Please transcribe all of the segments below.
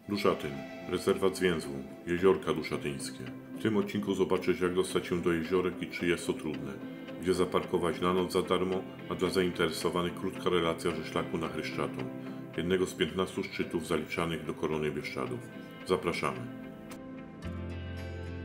Duszatyn, rezerwat Zwięzłów, jeziorka duszatyńskie. W tym odcinku zobaczysz, jak dostać się do jeziorek i czy jest to trudne. Gdzie zaparkować na noc za darmo, a dla zainteresowanych krótka relacja ze szlaku na Chryszczatą, jednego z 15 szczytów zaliczanych do korony Bieszczadów. Zapraszamy.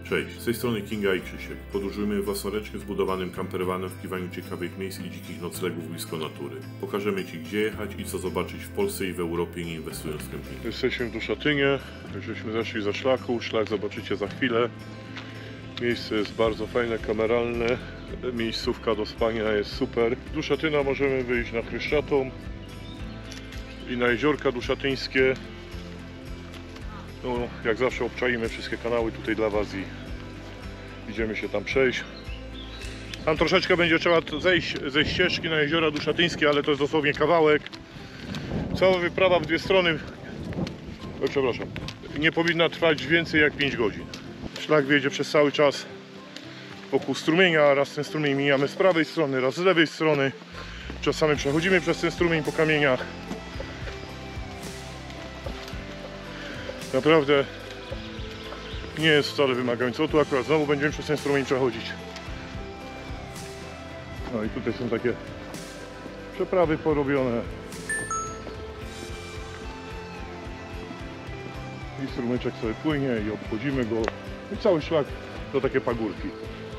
Cześć, z tej strony Kinga i Krzysiek. Podróżujemy własnoręcznie zbudowanym campervanem w kiwaniu ciekawych miejsc i dzikich noclegów blisko natury. Pokażemy Ci, gdzie jechać i co zobaczyć w Polsce i w Europie, nie inwestując w kempingi. Jesteśmy w Duszatynie, żeśmy zeszli ze szlaku. Szlak zobaczycie za chwilę. Miejsce jest bardzo fajne, kameralne. Miejscówka do spania jest super. Z Duszatyna możemy wyjść na Chryszczatą i na jeziorka duszatyńskie. No, jak zawsze obczaimy wszystkie kanały tutaj dla Was i idziemy się tam przejść. Tam troszeczkę będzie trzeba zejść ze ścieżki na jeziora duszatyńskie, ale to jest dosłownie kawałek. Cała wyprawa w dwie strony, przepraszam, nie powinna trwać więcej jak 5 godzin. Szlak wiedzie przez cały czas wokół strumienia, raz ten strumień mijamy z prawej strony, raz z lewej strony. Czasami przechodzimy przez ten strumień po kamieniach. Naprawdę nie jest wcale wymagająco. Tu akurat znowu będziemy przez ten strumień przechodzić. No i tutaj są takie przeprawy porobione. I strumyczek sobie płynie i obchodzimy go. I cały szlak to takie pagórki.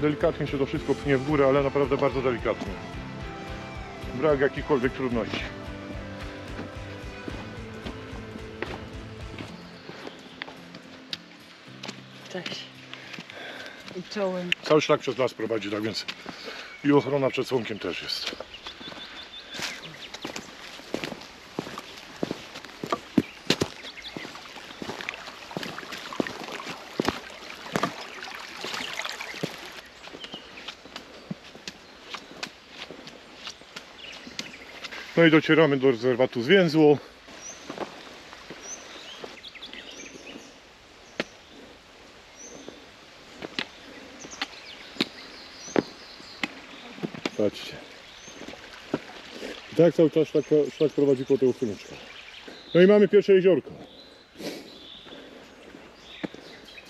Delikatnie się to wszystko pnie w górę, ale naprawdę bardzo delikatnie. Brak jakichkolwiek trudności. Cześć. I czołem. Cały szlak przez las prowadzi, tak więc i ochrona przed słonkiem też jest. No i docieramy do rezerwatu Zwięzło. Patrzcie. I tak cały czas szlak prowadzi po tego strumyczka. No i mamy pierwsze jeziorko.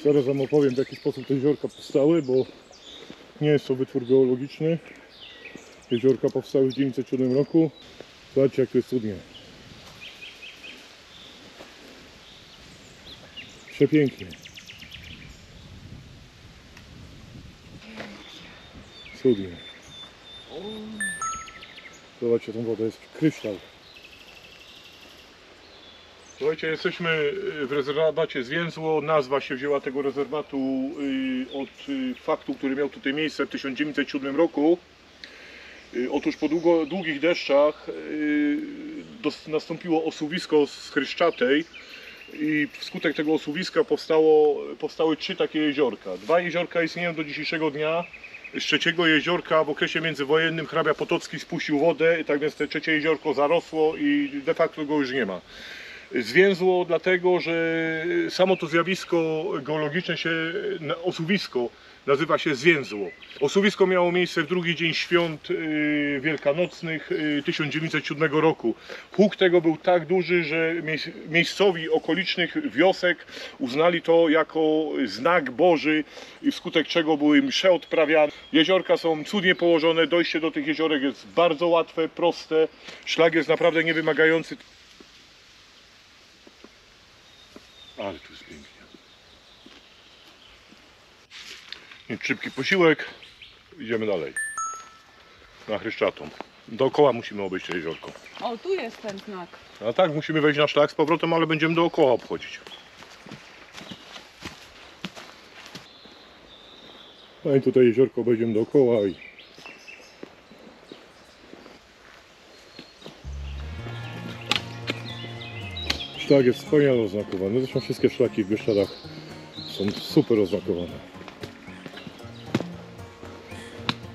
Zaraz Wam opowiem, w jaki sposób te jeziorka powstały, bo nie jest to wytwór geologiczny. Jeziorka powstały w 1907 roku. Zobaczcie, jak to jest cudnie. Przepięknie. Cudnie. Zobaczcie, tą wodę, jest kryształ. Słuchajcie, jesteśmy w rezerwacie Zwięzło. Nazwa się wzięła tego rezerwatu od faktu, który miał tutaj miejsce w 1907 roku. Otóż po długich deszczach nastąpiło osuwisko z Chryszczatej i wskutek tego osuwiska powstały 3 takie jeziorka. 2 jeziorka istnieją do dzisiejszego dnia. Z trzeciego jeziorka w okresie międzywojennym hrabia Potocki spuścił wodę, tak więc te trzecie jeziorko zarosło i de facto go już nie ma. Zwięzło dlatego, że samo to zjawisko geologiczne osuwisko nazywa się Zwięzło. Osuwisko miało miejsce w drugi dzień świąt wielkanocnych 1907 roku. Huk tego był tak duży, że miejscowi okolicznych wiosek uznali to jako znak Boży, i wskutek czego były msze odprawiane. Jeziorka są cudnie położone, dojście do tych jeziorek jest bardzo łatwe, proste. Szlak jest naprawdę niewymagający. Ale tu jest pięknie. Szybki posiłek, idziemy dalej na Chryszczatą. Dookoła musimy obejść to jeziorko. O, tu jest ten znak. A tak, musimy wejść na szlak z powrotem, ale będziemy dookoła obchodzić. No i tutaj jeziorko obejdziemy dookoła i szlak jest wspaniale oznakowany. Zresztą wszystkie szlaki w Bieszczadach są super oznakowane.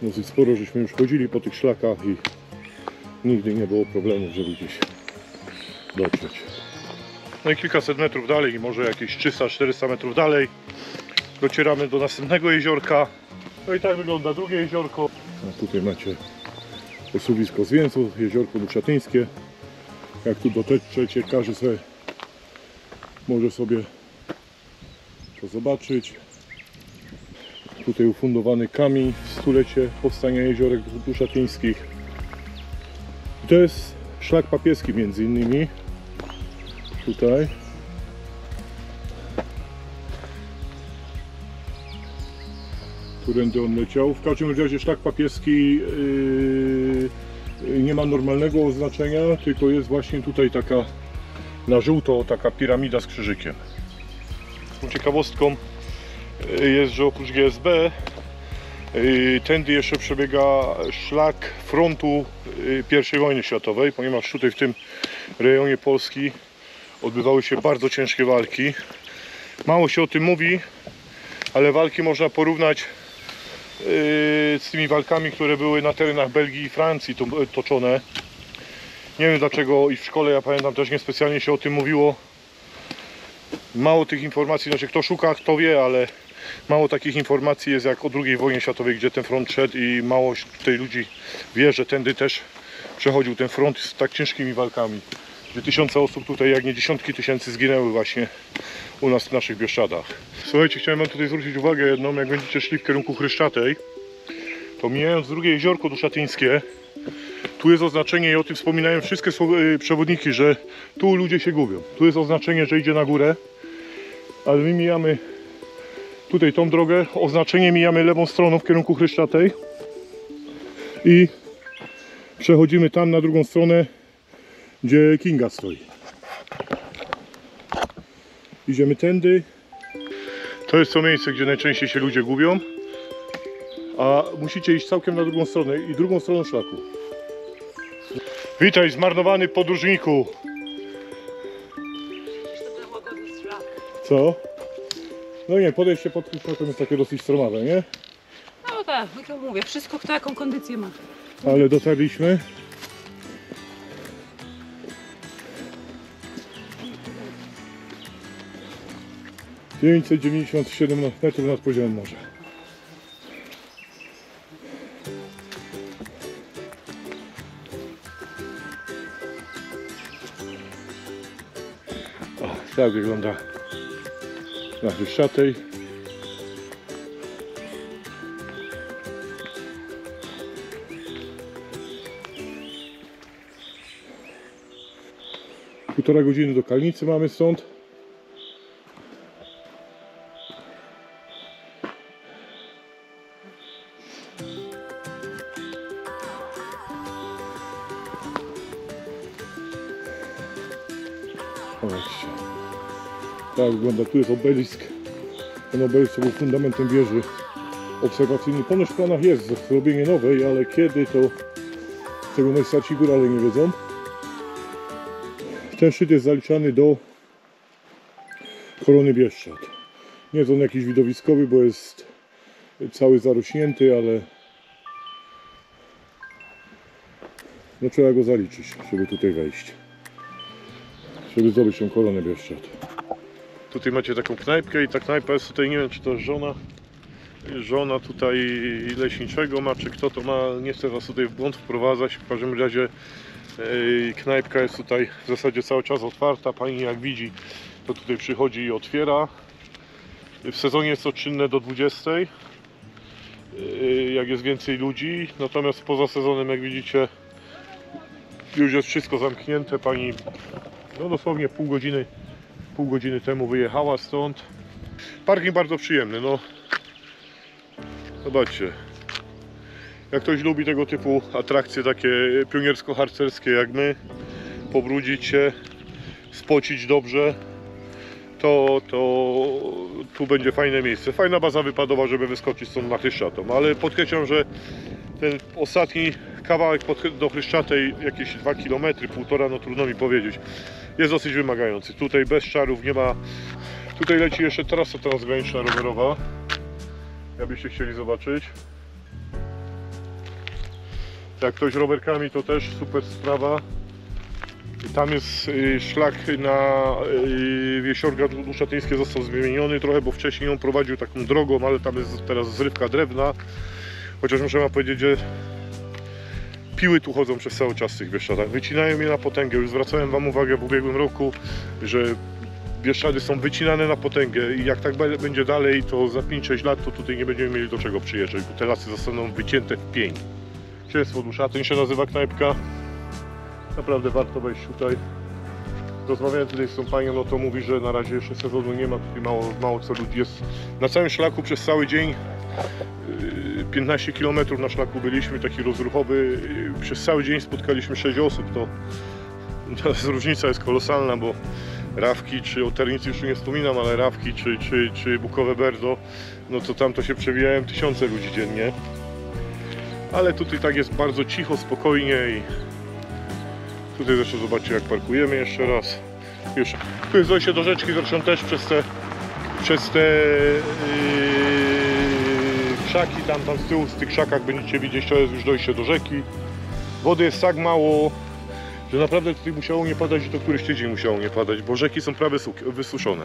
Dosyć sporo żeśmy już chodzili po tych szlakach i nigdy nie było problemu, żeby gdzieś dotrzeć. No i kilkaset metrów dalej, może jakieś 300-400 metrów dalej docieramy do następnego jeziorka. No i tak wygląda drugie jeziorko. A tutaj macie osuwisko Zwięzło, jeziorko duszatyńskie. Jak tu dotrzecie, każdy sobie może sobie to zobaczyć. Tutaj ufundowany kamień w stulecie powstania jeziorek duszatyńskich. To jest szlak papieski między innymi. Tutaj. Którędy on leciał. W każdym razie szlak papieski nie ma normalnego oznaczenia, tylko jest właśnie tutaj taka na żółto taka piramida z krzyżykiem. Ciekawostką jest, że oprócz GSB tędy jeszcze przebiega szlak frontu I wojny światowej, ponieważ tutaj w tym rejonie Polski odbywały się bardzo ciężkie walki. Mało się o tym mówi, ale walki można porównać z tymi walkami, które były na terenach Belgii i Francji toczone. Nie wiem dlaczego i w szkole, ja pamiętam, też niespecjalnie się o tym mówiło. Mało tych informacji, znaczy kto szuka, kto wie, ale mało takich informacji jest jak o II wojnie światowej, gdzie ten front szedł i mało tutaj ludzi wie, że tędy też przechodził ten front z tak ciężkimi walkami. Gdzie tysiące osób tutaj, jak nie dziesiątki tysięcy, zginęły właśnie u nas w naszych Bieszczadach. Słuchajcie, chciałem wam tutaj zwrócić uwagę jedną, jak będziecie szli w kierunku Chryszczatej, to mijając drugie jeziorko duszatyńskie, tu jest oznaczenie i o tym wspominają wszystkie przewodniki, że tu ludzie się gubią. Tu jest oznaczenie, że idzie na górę, ale my mijamy tutaj tą drogę, oznaczenie mijamy lewą stroną w kierunku Chryszczatej i przechodzimy tam na drugą stronę, gdzie Kinga stoi. Idziemy tędy. To jest to miejsce, gdzie najczęściej się ludzie gubią, a musicie iść całkiem na drugą stronę i drugą stroną szlaku. Witaj, zmarnowany podróżniku. Co? No nie, podejście pod szlakiem jest takie dosyć stromowe, nie? No tak, no to mówię, wszystko kto jaką kondycję ma. Ale dotarliśmy. - 997 metrów nad poziomem morza. O, tak wygląda na Chryszczatej. Półtora godziny do Kalnicy mamy stąd. Zobaczcie. Tak wygląda, tu jest obelisk. Ten obelisk był fundamentem wieży obserwacyjnej. Ponoć w planach jest zrobienie nowej, ale kiedy, to tego najstarsi górale nie wiedzą. Ten szczyt jest zaliczany do Korony Bieszczad. Nie jest on jakiś widowiskowy, bo jest cały zarośnięty, ale no trzeba go zaliczyć, żeby tutaj wejść. Żeby zdobyć tą Koronę Bieszczad. Tutaj macie taką knajpkę i ta knajpa jest tutaj, nie wiem czy to jest żona tutaj leśniczego ma, czy kto to ma, nie chcę was tutaj w błąd wprowadzać, w każdym razie knajpka jest tutaj w zasadzie cały czas otwarta, pani jak widzi to tutaj przychodzi i otwiera. W sezonie jest to czynne do 20, jak jest więcej ludzi, natomiast poza sezonem, jak widzicie, już jest wszystko zamknięte. Pani no dosłownie pół godziny temu wyjechała stąd. Parking bardzo przyjemny, no zobaczcie, jak ktoś lubi tego typu atrakcje takie pioniersko-harcerskie jak my, pobrudzić się, spocić dobrze, to tu będzie fajne miejsce, fajna baza wypadowa, żeby wyskoczyć stąd na Chryszczatą, ale podkreślam, że ten ostatni kawałek do Chryszczatej, jakieś 2 km, 1,5, no trudno mi powiedzieć, jest dosyć wymagający. Tutaj bez czarów nie ma. Tutaj leci jeszcze trasa transgraniczna rowerowa, jakbyście chcieli zobaczyć. Jak ktoś rowerkami, to też super sprawa. Tam jest szlak na jeziorka duszatyńskie, został zmieniony trochę, bo wcześniej on prowadził taką drogą, ale tam jest teraz zrywka drewna. Chociaż muszę wam powiedzieć, że piły tu chodzą przez cały czas w tych Bieszczadach. Wycinają je na potęgę. Już zwracałem wam uwagę w ubiegłym roku, że Bieszczady są wycinane na potęgę i jak tak będzie dalej, to za 5-6 lat to tutaj nie będziemy mieli do czego przyjeżdżać, bo te lasy zostaną wycięte w pień. Księstwo Dusza, się nazywa knajpka. Naprawdę warto wejść tutaj. Rozmawiałem tutaj z tą panią, no to mówi, że na razie jeszcze sezonu nie ma, tutaj mało co ludzi jest. Na całym szlaku przez cały dzień 15 km na szlaku byliśmy, taki rozruchowy. Przez cały dzień spotkaliśmy 6 osób, to różnica jest kolosalna, bo Rawki czy o Ternicy już nie wspominam, ale Rawki czy Bukowe Berdo, no to tam to się przewijają tysiące ludzi dziennie. Ale tutaj tak jest bardzo cicho, spokojnie i tutaj zresztą zobaczcie, jak parkujemy jeszcze raz. Już tu jest dojście do rzeczki, zresztą też przez te krzaki, tam z tyłu, z tych krzakach będziecie widzieć, to jest już dojście do rzeki. Wody jest tak mało, że naprawdę tutaj musiało nie padać i to któryś tydzień musiało nie padać, bo rzeki są prawie wysuszone.